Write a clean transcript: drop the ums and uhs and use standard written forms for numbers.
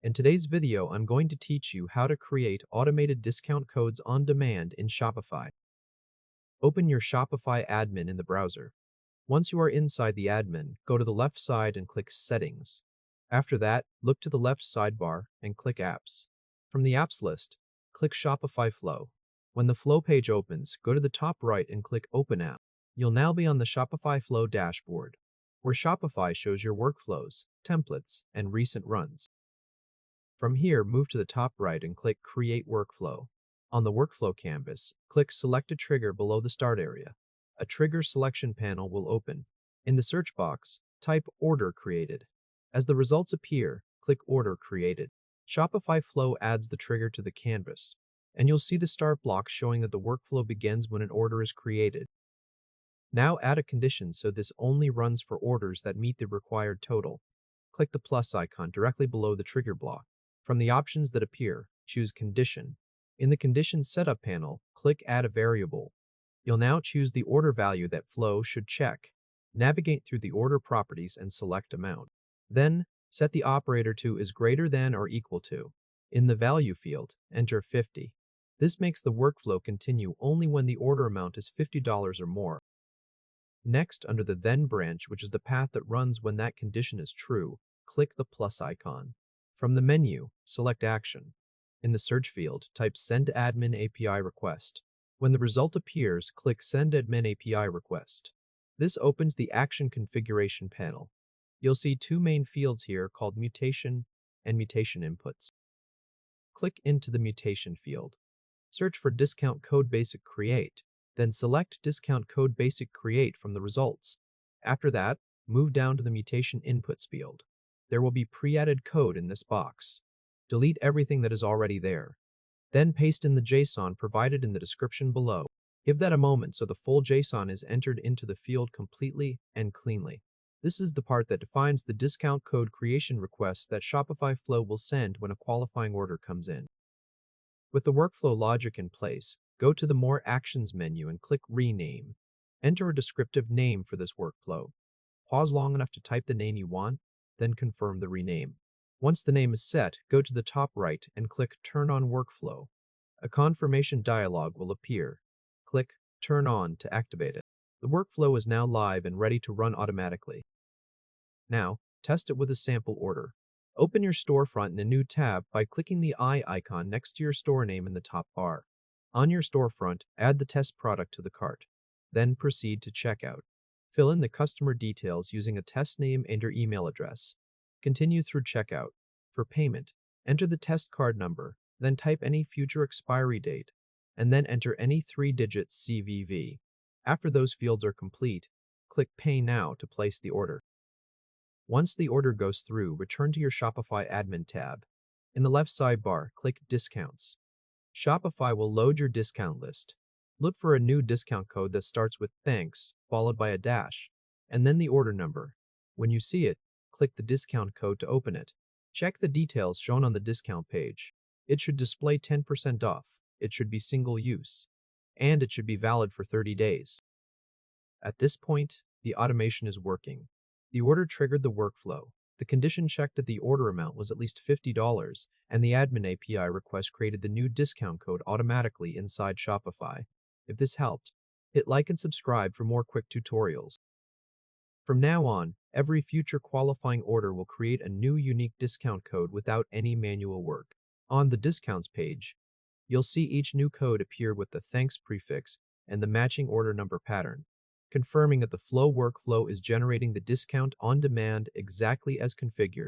In today's video, I'm going to teach you how to create automated discount codes on demand in Shopify. Open your Shopify admin in the browser. Once you are inside the admin, go to the left side and click Settings. After that, look to the left sidebar and click Apps. From the Apps list, click Shopify Flow. When the Flow page opens, go to the top right and click Open App. You'll now be on the Shopify Flow dashboard, where Shopify shows your workflows, templates, and recent runs. From here, move to the top right and click Create Workflow. On the Workflow canvas, click Select a trigger below the Start area. A trigger selection panel will open. In the search box, type Order Created. As the results appear, click Order Created. Shopify Flow adds the trigger to the canvas, and you'll see the start block showing that the workflow begins when an order is created. Now add a condition so this only runs for orders that meet the required total. Click the plus icon directly below the trigger block. From the options that appear, choose Condition. In the Condition Setup panel, click Add a Variable. You'll now choose the order value that Flow should check. Navigate through the order properties and select Amount. Then, set the operator to is greater than or equal to. In the Value field, enter 50. This makes the workflow continue only when the order amount is $50 or more. Next, under the Then branch, which is the path that runs when that condition is true, click the plus icon. From the menu, select Action. In the search field, type Send Admin API Request. When the result appears, click Send Admin API Request. This opens the Action Configuration panel. You'll see two main fields here called Mutation and Mutation Inputs. Click into the Mutation field. Search for Discount Code Basic Create, then select Discount Code Basic Create from the results. After that, move down to the Mutation Inputs field. There will be pre-added code in this box. Delete everything that is already there. Then paste in the JSON provided in the description below. Give that a moment so the full JSON is entered into the field completely and cleanly. This is the part that defines the discount code creation requests that Shopify Flow will send when a qualifying order comes in. With the workflow logic in place, go to the More Actions menu and click Rename. Enter a descriptive name for this workflow. Pause long enough to type the name you want, then confirm the rename. Once the name is set, go to the top right and click Turn on Workflow. A confirmation dialog will appear. Click Turn on to activate it. The workflow is now live and ready to run automatically. Now, test it with a sample order. Open your storefront in a new tab by clicking the eye icon next to your store name in the top bar. On your storefront, add the test product to the cart. Then proceed to checkout. Fill in the customer details using a test name and your email address. Continue through checkout. For payment, enter the test card number, then type any future expiry date, and then enter any 3-digit CVV. After those fields are complete, click Pay Now to place the order. Once the order goes through, return to your Shopify admin tab. In the left sidebar, click Discounts. Shopify will load your discount list. Look for a new discount code that starts with Thanks, followed by a dash, and then the order number. When you see it, click the discount code to open it. Check the details shown on the discount page. It should display 10% off, it should be single use, and it should be valid for 30 days. At this point, the automation is working. The order triggered the workflow. The condition checked that the order amount was at least $50, and the admin API request created the new discount code automatically inside Shopify. If this helped, hit like and subscribe for more quick tutorials. From now on, every future qualifying order will create a new unique discount code without any manual work. On the Discounts page, you'll see each new code appear with the Thanks prefix and the matching order number pattern, confirming that the Flow workflow is generating the discount on demand exactly as configured.